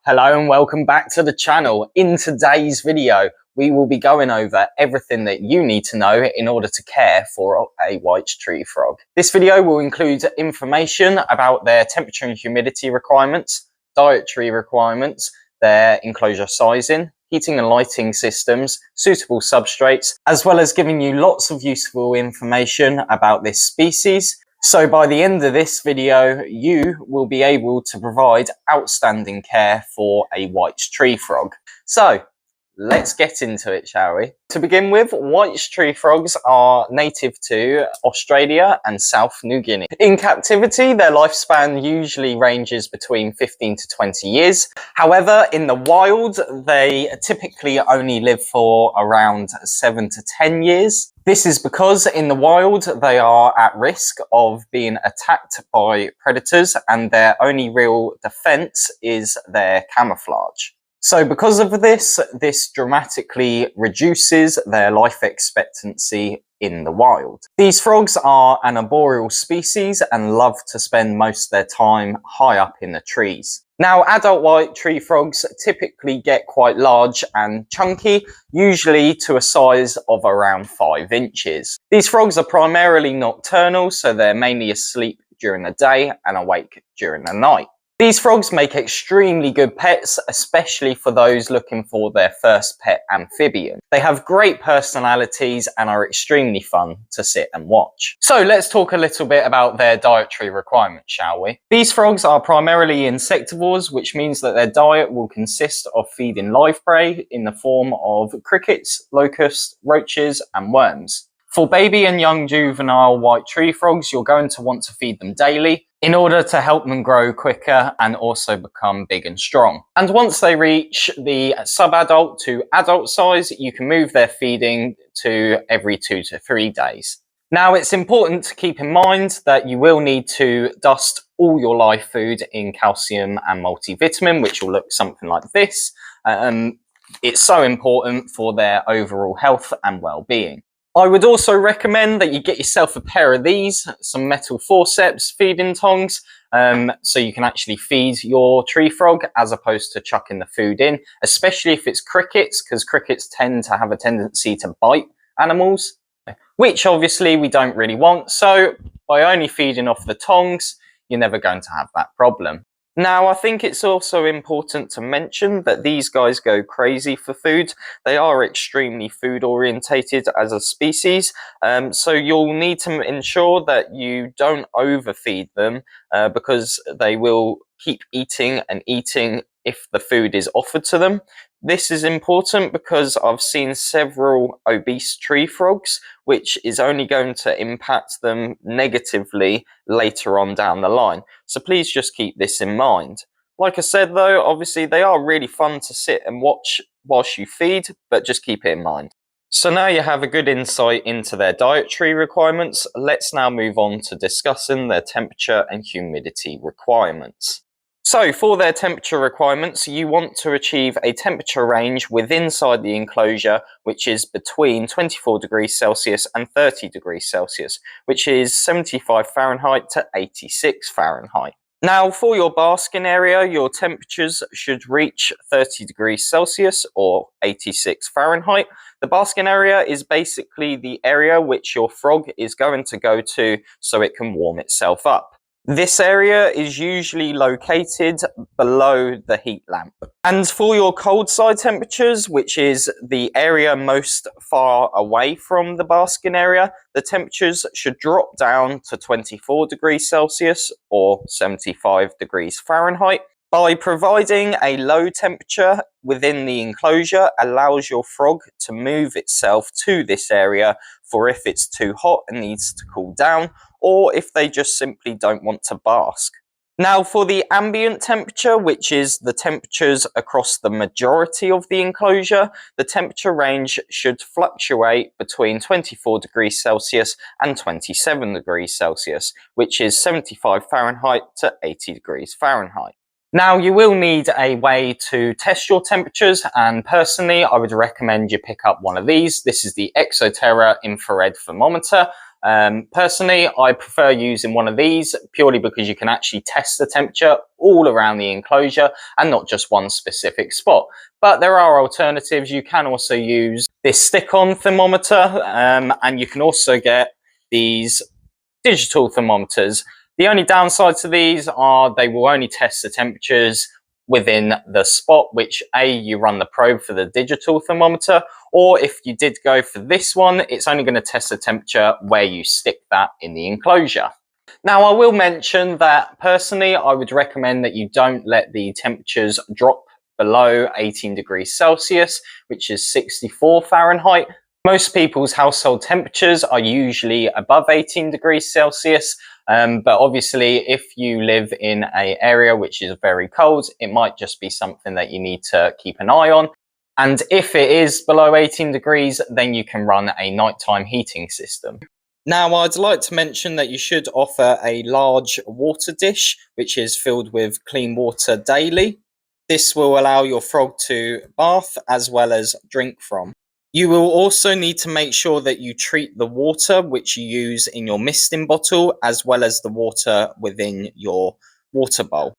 Hello and welcome back to the channel. In today's video, we will be going over everything that you need to know in order to care for a white tree frog. This video will include information about their temperature and humidity requirements, dietary requirements, their enclosure sizing, heating and lighting systems, suitable substrates, as well as giving you lots of useful information about this species. So by the end of this video, you will be able to provide outstanding care for a white tree frog. So let's get into it, shall we? To begin with, white tree frogs are native to Australia and South New Guinea. In captivity, their lifespan usually ranges between 15 to 20 years. However, in the wild, they typically only live for around 7 to 10 years. This is because in the wild, they are at risk of being attacked by predators and their only real defense is their camouflage. So because of this dramatically reduces their life expectancy in the wild. These frogs are an arboreal species and love to spend most of their time high up in the trees. Now, adult white tree frogs typically get quite large and chunky, usually to a size of around 5 inches. These frogs are primarily nocturnal, so they're mainly asleep during the day and awake during the night. These frogs make extremely good pets, especially for those looking for their first pet amphibian. They have great personalities and are extremely fun to sit and watch. So let's talk a little bit about their dietary requirements, shall we? These frogs are primarily insectivores, which means that their diet will consist of feeding live prey in the form of crickets, locusts, roaches, and worms. For baby and young juvenile white tree frogs, you're going to want to feed them daily in order to help them grow quicker and also become big and strong. And once they reach the sub-adult to adult size, you can move their feeding to every 2 to 3 days. Now, it's important to keep in mind that you will need to dust all your live food in calcium and multivitamin, which will look something like this. It's so important for their overall health and well-being. I would also recommend that you get yourself a pair of these, some metal forceps, feeding tongs, so you can actually feed your tree frog as opposed to chucking the food in, especially if it's crickets, because crickets tend to have a tendency to bite animals, which obviously we don't really want. So by only feeding off the tongs, you're never going to have that problem. Now, I think it's also important to mention that these guys go crazy for food. They are extremely food orientated as a species, so you'll need to ensure that you don't overfeed them because they will keep eating and eating if the food is offered to them. This is important because I've seen several obese tree frogs, which is only going to impact them negatively later on down the line. So please just keep this in mind. Like I said though, obviously they are really fun to sit and watch whilst you feed, but just keep it in mind. So now you have a good insight into their dietary requirements. Let's now move on to discussing their temperature and humidity requirements. So for their temperature requirements, you want to achieve a temperature range within inside the enclosure, which is between 24 degrees Celsius and 30 degrees Celsius, which is 75 Fahrenheit to 86 Fahrenheit. Now for your basking area, your temperatures should reach 30 degrees Celsius or 86 Fahrenheit. The basking area is basically the area which your frog is going to go to so it can warm itself up. This area is usually located below the heat lamp. And for your cold side temperatures, which is the area most far away from the basking area, the temperatures should drop down to 24 degrees Celsius or 75 degrees Fahrenheit. By providing a low temperature within the enclosure allows your frog to move itself to this area for if it's too hot and needs to cool down, or if they just simply don't want to bask. Now for the ambient temperature, which is the temperatures across the majority of the enclosure, the temperature range should fluctuate between 24 degrees Celsius and 27 degrees Celsius, which is 75 Fahrenheit to 80 degrees Fahrenheit. Now, you will need a way to test your temperatures, and personally, I would recommend you pick up one of these. This is the Exoterra infrared thermometer. Personally, I prefer using one of these purely because you can actually test the temperature all around the enclosure and not just one specific spot. But there are alternatives. You can also use this stick-on thermometer, and you can also get these digital thermometers. The only downside to these are they will only test the temperatures within the spot which you run the probe for the digital thermometer, or if you did go for this one, it's only going to test the temperature where you stick that in the enclosure. Now, I will mention that personally, I would recommend that you don't let the temperatures drop below 18 degrees Celsius, which is 64 Fahrenheit. Most people's household temperatures are usually above 18 degrees Celsius, but obviously if you live in an area which is very cold, it might just be something that you need to keep an eye on. And if it is below 18 degrees, then you can run a nighttime heating system. Now, I'd like to mention that you should offer a large water dish, which is filled with clean water daily. This will allow your frog to bath as well as drink from. You will also need to make sure that you treat the water which you use in your misting bottle as well as the water within your water bowl.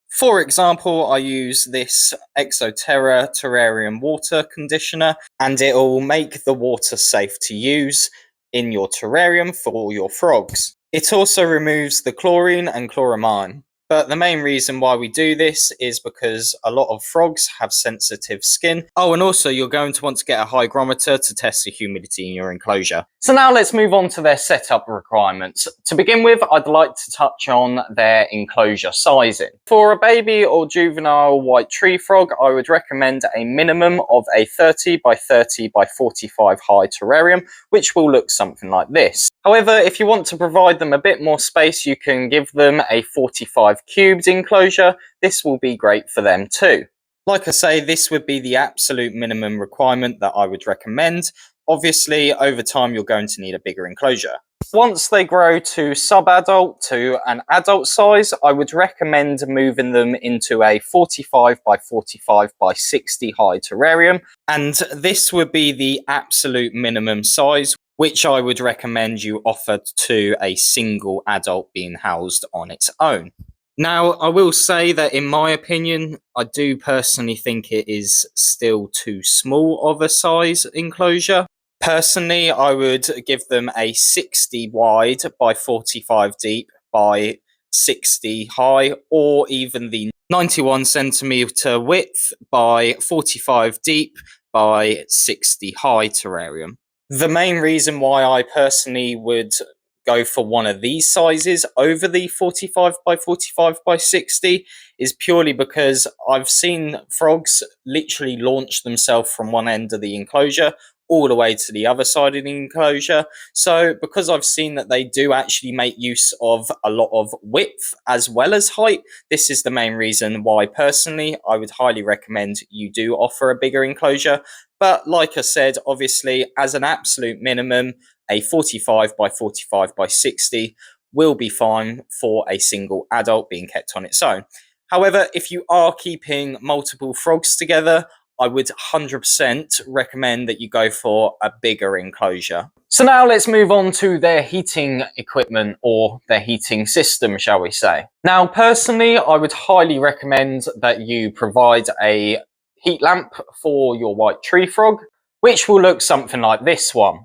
For example, I use this Exoterra terrarium water conditioner, and it will make the water safe to use in your terrarium for all your frogs. It also removes the chlorine and chloramine. But the main reason why we do this is because a lot of frogs have sensitive skin. Oh, and also you're going to want to get a hygrometer to test the humidity in your enclosure. So now let's move on to their setup requirements. To begin with, I'd like to touch on their enclosure sizing. For a baby or juvenile white tree frog, I would recommend a minimum of a 30 by 30 by 45 high terrarium, which will look something like this. However, if you want to provide them a bit more space, you can give them a 45 cubed enclosure. This will be great for them too. Like I say, this would be the absolute minimum requirement that I would recommend. Obviously, over time, you're going to need a bigger enclosure. Once they grow to sub-adult to an adult size, I would recommend moving them into a 45 by 45 by 60 high terrarium. And this would be the absolute minimum size, which I would recommend you offer to a single adult being housed on its own. Now, I will say that in my opinion, I do personally think it is still too small of a size enclosure. Personally, I would give them a 60 wide by 45 deep by 60 high, or even the 91 centimeter width by 45 deep by 60 high terrarium. The main reason why I personally would go for one of these sizes over the 45 by 45 by 60 is purely because I've seen frogs literally launch themselves from one end of the enclosure all the way to the other side of the enclosure. So because I've seen that they do actually make use of a lot of width as well as height, this is the main reason why personally I would highly recommend you do offer a bigger enclosure. But like I said, obviously as an absolute minimum, a 45 by 45 by 60 will be fine for a single adult being kept on its own. However, if you are keeping multiple frogs together, I would 100% recommend that you go for a bigger enclosure. So now let's move on to their heating equipment, or their heating system, shall we say. Now, personally, I would highly recommend that you provide a heat lamp for your white tree frog, which will look something like this one.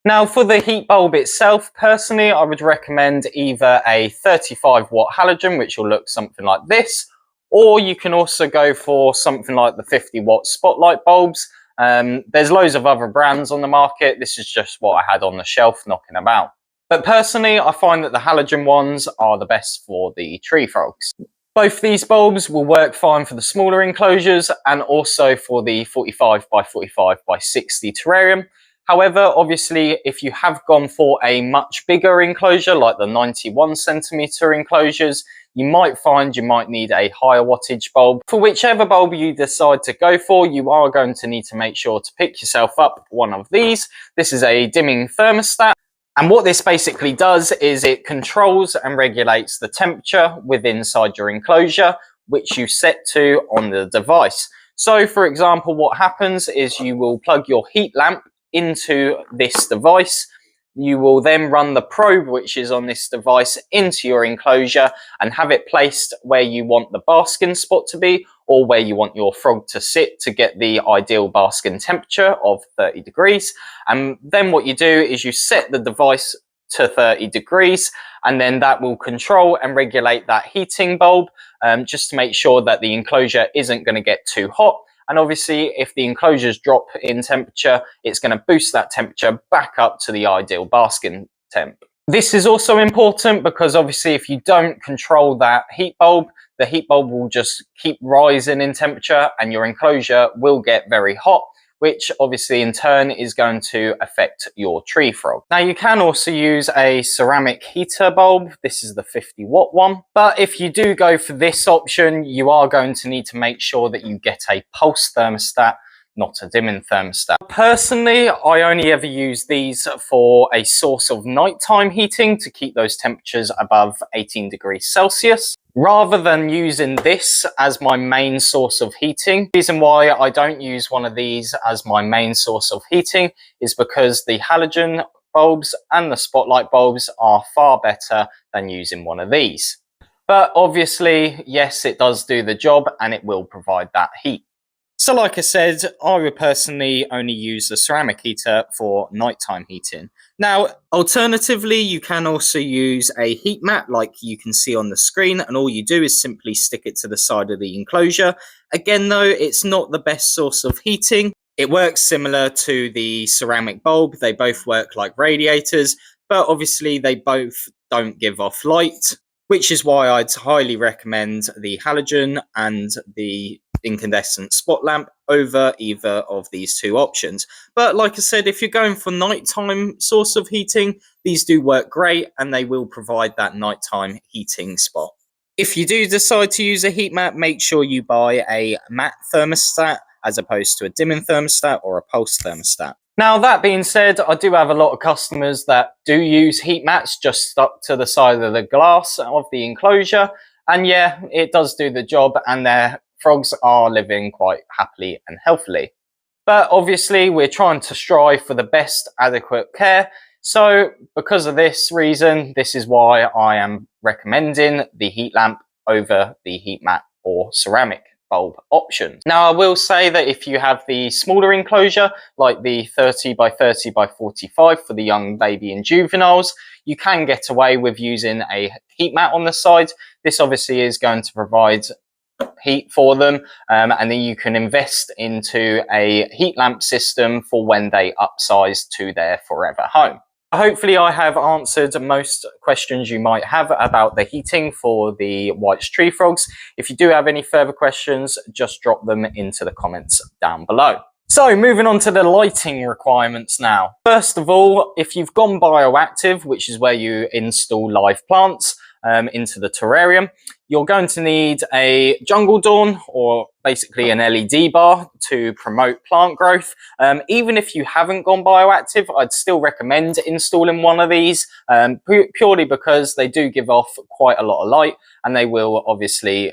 Now, for the heat bulb itself, personally, I would recommend either a 35 watt halogen, which will look something like this, or you can also go for something like the 50 watt spotlight bulbs. There's loads of other brands on the market. This is just what I had on the shelf knocking about. But personally, I find that the halogen ones are the best for the tree frogs. Both these bulbs will work fine for the smaller enclosures and also for the 45 by 45 by 60 terrarium. However, obviously, if you have gone for a much bigger enclosure, like the 91 centimeter enclosures, you might find you might need a higher wattage bulb. For whichever bulb you decide to go for, you are going to need to make sure to pick yourself up one of these. This is a dimming thermostat. And what this basically does is it controls and regulates the temperature within inside your enclosure, which you set to on the device. So for example, what happens is you will plug your heat lamp into this device. You will then run the probe, which is on this device, into your enclosure and have it placed where you want the basking spot to be, or where you want your frog to sit to get the ideal basking temperature of 30 degrees. And then what you do is you set the device to 30 degrees, and then that will control and regulate that heating bulb, just to make sure that the enclosure isn't going to get too hot. And obviously, if the enclosures drop in temperature, it's going to boost that temperature back up to the ideal basking temp. This is also important because obviously if you don't control that heat bulb, the heat bulb will just keep rising in temperature and your enclosure will get very hot, which obviously in turn is going to affect your tree frog. Now you can also use a ceramic heater bulb. This is the 50-watt one. But if you do go for this option, you are going to need to make sure that you get a pulse thermostat, not a dimming thermostat. Personally, I only ever use these for a source of nighttime heating to keep those temperatures above 18 degrees Celsius. Rather than using this as my main source of heating, the reason why I don't use one of these as my main source of heating is because the halogen bulbs and the spotlight bulbs are far better than using one of these. But obviously, yes, it does do the job and it will provide that heat. So like I said, I would personally only use the ceramic heater for nighttime heating. Now, alternatively, you can also use a heat mat like you can see on the screen, and all you do is simply stick it to the side of the enclosure. Again, though, it's not the best source of heating. It works similar to the ceramic bulb. They both work like radiators, but obviously they both don't give off light, which is why I'd highly recommend the halogen and the incandescent spot lamp over either of these two options. But like I said, if you're going for nighttime source of heating, these do work great and they will provide that nighttime heating spot. If you do decide to use a heat mat, make sure you buy a matte thermostat as opposed to a dimming thermostat or a pulse thermostat. Now, that being said, I do have a lot of customers that do use heat mats just stuck to the side of the glass of the enclosure. And yeah, it does do the job and their frogs are living quite happily and healthily. But obviously, we're trying to strive for the best adequate care. So because of this reason, this is why I am recommending the heat lamp over the heat mat or ceramic bulb options. Now, I will say that if you have the smaller enclosure, like the 30 by 30 by 45 for the young baby and juveniles, you can get away with using a heat mat on the side. This obviously is going to provide heat for them, and then you can invest into a heat lamp system for when they upsize to their forever home. Hopefully I have answered most questions you might have about the heating for the White's tree frogs. If you do have any further questions, just drop them into the comments down below. So moving on to the lighting requirements now. First of all, if you've gone bioactive, which is where you install live plants into the terrarium, you're going to need a jungle dawn or basically an LED bar to promote plant growth. Even if you haven't gone bioactive, I'd still recommend installing one of these purely because they do give off quite a lot of light and they will obviously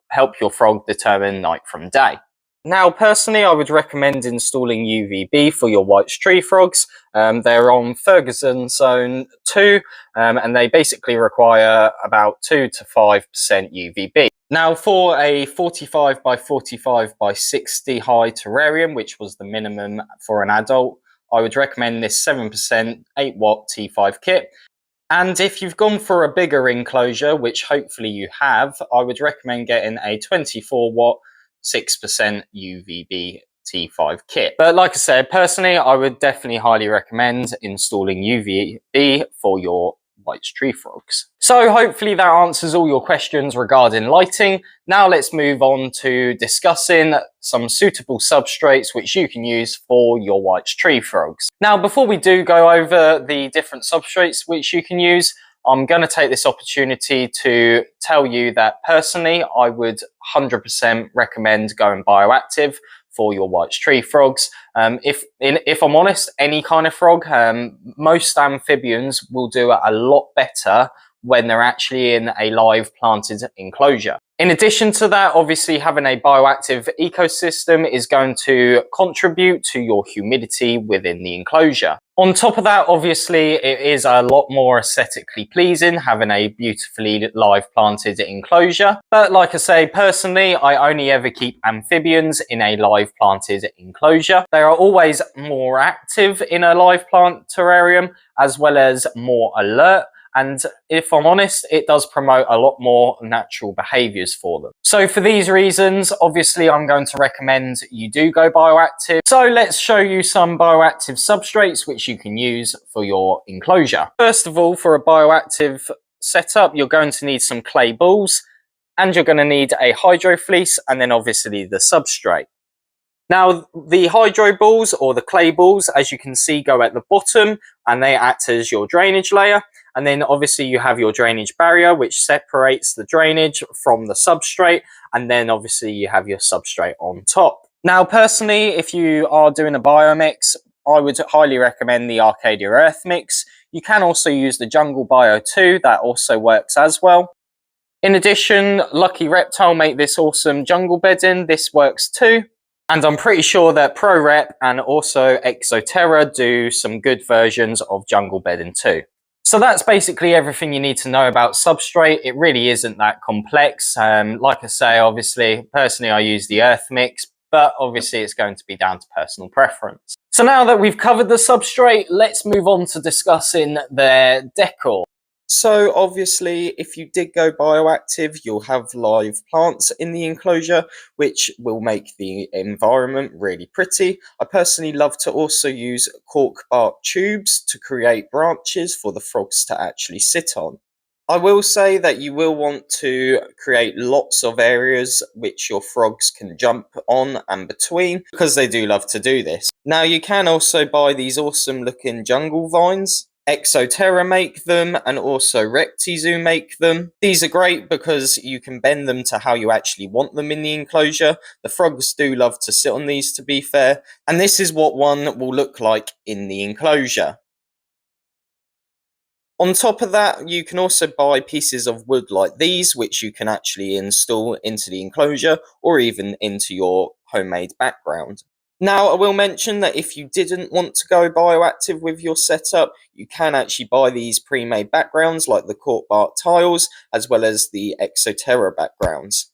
help your frog determine night from day. Now, personally, I would recommend installing UVB for your White's tree frogs. They're on Ferguson Zone 2, and they basically require about 2 to 5% UVB. Now, for a 45 by 45 by 60 high terrarium, which was the minimum for an adult, I would recommend this 7% 8-watt T5 kit. And if you've gone for a bigger enclosure, which hopefully you have, I would recommend getting a 24-watt 6% UVB T5 kit. But like I said, personally, I would definitely highly recommend installing UVB for your White's tree frogs. So hopefully that answers all your questions regarding lighting. Now let's move on to discussing some suitable substrates which you can use for your White's tree frogs. Now, before we do go over the different substrates which you can use, I'm going to take this opportunity to tell you that personally, I would 100% recommend going bioactive for your White's tree frogs. If I'm honest, any kind of frog, most amphibians will do a lot better when they're actually in a live planted enclosure. In addition to that, obviously having a bioactive ecosystem is going to contribute to your humidity within the enclosure. On top of that, obviously, it is a lot more aesthetically pleasing having a beautifully live planted enclosure. But like I say, personally, I only ever keep amphibians in a live planted enclosure. They are always more active in a live plant terrarium, as well as more alert. And if I'm honest, it does promote a lot more natural behaviours for them. So for these reasons, obviously I'm going to recommend you do go bioactive. So let's show you some bioactive substrates which you can use for your enclosure. First of all, for a bioactive setup, you're going to need some clay balls, and you're going to need a hydro fleece, and then obviously the substrate. Now, the hydro balls or the clay balls, as you can see, go at the bottom and they act as your drainage layer. And then obviously you have your drainage barrier, which separates the drainage from the substrate. And then obviously you have your substrate on top. Now, personally, if you are doing a biomix, I would highly recommend the Arcadia Earth Mix. You can also use the Jungle Bio 2, that also works as well. In addition, Lucky Reptile make this awesome jungle bedding. This works too. And I'm pretty sure that ProRep and also Exoterra do some good versions of jungle bedding too. So that's basically everything you need to know about substrate. It really isn't that complex. Like I say, obviously, personally, I use the Earth Mix, but obviously it's going to be down to personal preference. So now that we've covered the substrate, let's move on to discussing their decor. So obviously, if you did go bioactive, you'll have live plants in the enclosure, which will make the environment really pretty. I personally love to also use cork bark tubes to create branches for the frogs to actually sit on. I will say that you will want to create lots of areas which your frogs can jump on and between, because they do love to do this. Now, you can also buy these awesome looking jungle vines. Exoterra make them, and also Rectizoo make them. These are great because you can bend them to how you actually want them in the enclosure. The frogs do love to sit on these, to be fair, and this is what one will look like in the enclosure. On top of that, you can also buy pieces of wood like these, which you can actually install into the enclosure or even into your homemade background. Now, I will mention that if you didn't want to go bioactive with your setup, you can actually buy these pre-made backgrounds like the cork bark tiles, as well as the Exoterra backgrounds.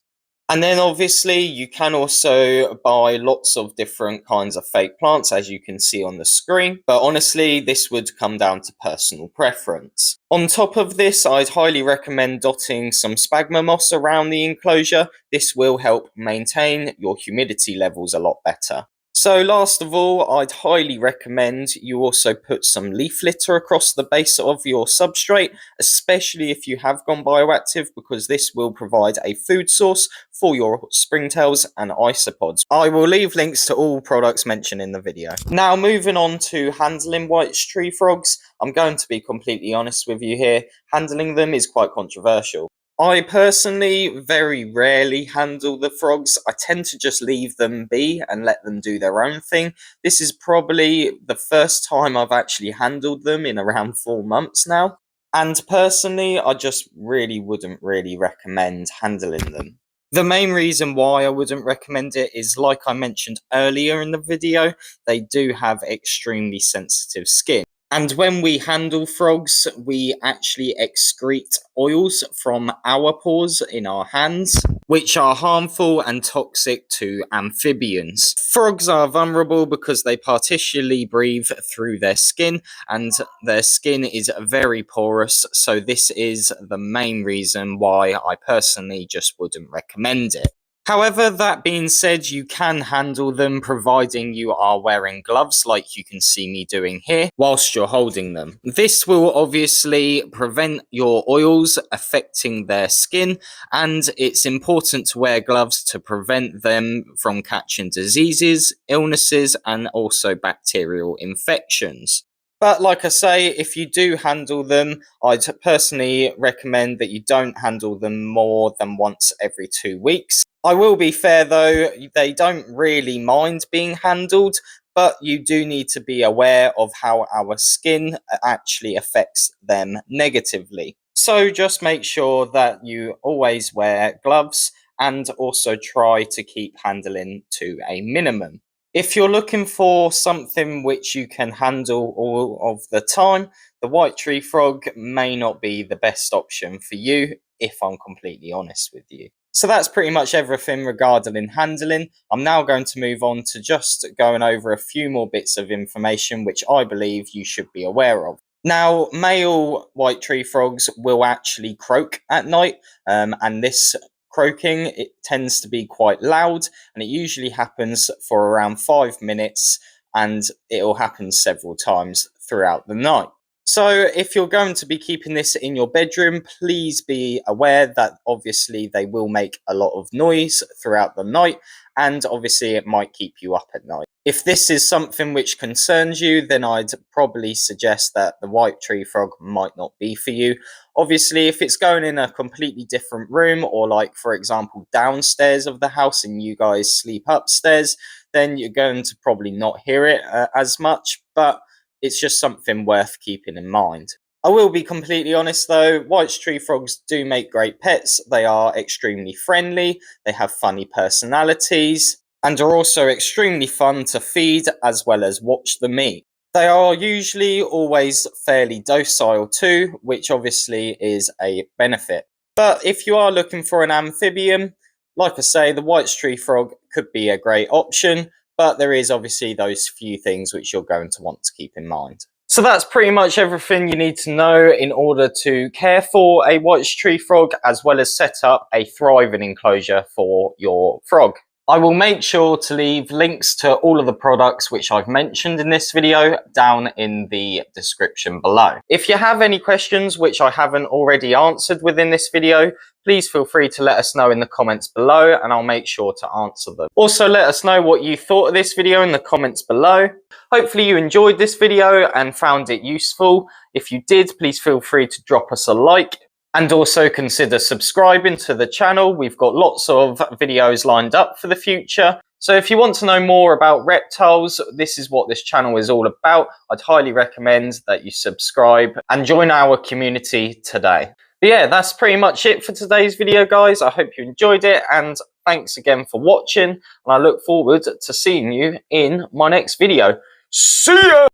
And then obviously you can also buy lots of different kinds of fake plants, as you can see on the screen. But honestly, this would come down to personal preference. On top of this, I'd highly recommend dotting some sphagnum moss around the enclosure. This will help maintain your humidity levels a lot better. So last of all, I'd highly recommend you also put some leaf litter across the base of your substrate, especially if you have gone bioactive, because this will provide a food source for your springtails and isopods. I will leave links to all products mentioned in the video. Now, moving on to handling white tree frogs, I'm going to be completely honest with you here. Handling them is quite controversial. I personally very rarely handle the frogs. I tend to just leave them be and let them do their own thing. This is probably the first time I've actually handled them in around 4 months now. And personally, I just wouldn't really recommend handling them. The main reason why I wouldn't recommend it is, like I mentioned earlier in the video, they do have extremely sensitive skin. And when we handle frogs, we actually excrete oils from our paws in our hands, which are harmful and toxic to amphibians. Frogs are vulnerable because they partially breathe through their skin, and their skin is very porous, so this is the main reason why I personally just wouldn't recommend it. However, that being said, you can handle them providing you are wearing gloves like you can see me doing here whilst you're holding them. This will obviously prevent your oils affecting their skin, and it's important to wear gloves to prevent them from catching diseases, illnesses, and also bacterial infections. But like I say, if you do handle them, I'd personally recommend that you don't handle them more than once every 2 weeks. I will be fair though, they don't really mind being handled, but you do need to be aware of how our skin actually affects them negatively. So just make sure that you always wear gloves and also try to keep handling to a minimum. If you're looking for something which you can handle all of the time, the white tree frog may not be the best option for you, if I'm completely honest with you. So that's pretty much everything regarding handling. I'm now going to move on to just going over a few more bits of information which I believe you should be aware of. Now, male white tree frogs will actually croak at night, and this croaking, it tends to be quite loud, and it usually happens for around 5 minutes, and it will happen several times throughout the night. So if you're going to be keeping this in your bedroom, please be aware that obviously they will make a lot of noise throughout the night, and obviously it might keep you up at night. If this is something which concerns you, then I'd probably suggest that the white tree frog might not be for you. Obviously, if it's going in a completely different room, or like, for example, downstairs of the house and you guys sleep upstairs, then you're going to probably not hear it as much, but it's just something worth keeping in mind. I will be completely honest though, white tree frogs do make great pets. They are extremely friendly, they have funny personalities, and are also extremely fun to feed as well as watch them eat. They are usually always fairly docile too, which obviously is a benefit. But if you are looking for an amphibian, like I say, the white tree frog could be a great option, but there is obviously those few things which you're going to want to keep in mind. So that's pretty much everything you need to know in order to care for a white tree frog, as well as set up a thriving enclosure for your frog. I will make sure to leave links to all of the products which I've mentioned in this video down in the description below. If you have any questions which I haven't already answered within this video, please feel free to let us know in the comments below and I'll make sure to answer them. Also, let us know what you thought of this video in the comments below. Hopefully you enjoyed this video and found it useful. If you did, please feel free to drop us a like. And also consider subscribing to the channel. We've got lots of videos lined up for the future. So if you want to know more about reptiles, this is what this channel is all about. I'd highly recommend that you subscribe and join our community today. But yeah, that's pretty much it for today's video, guys. I hope you enjoyed it, and thanks again for watching. And I look forward to seeing you in my next video. See ya!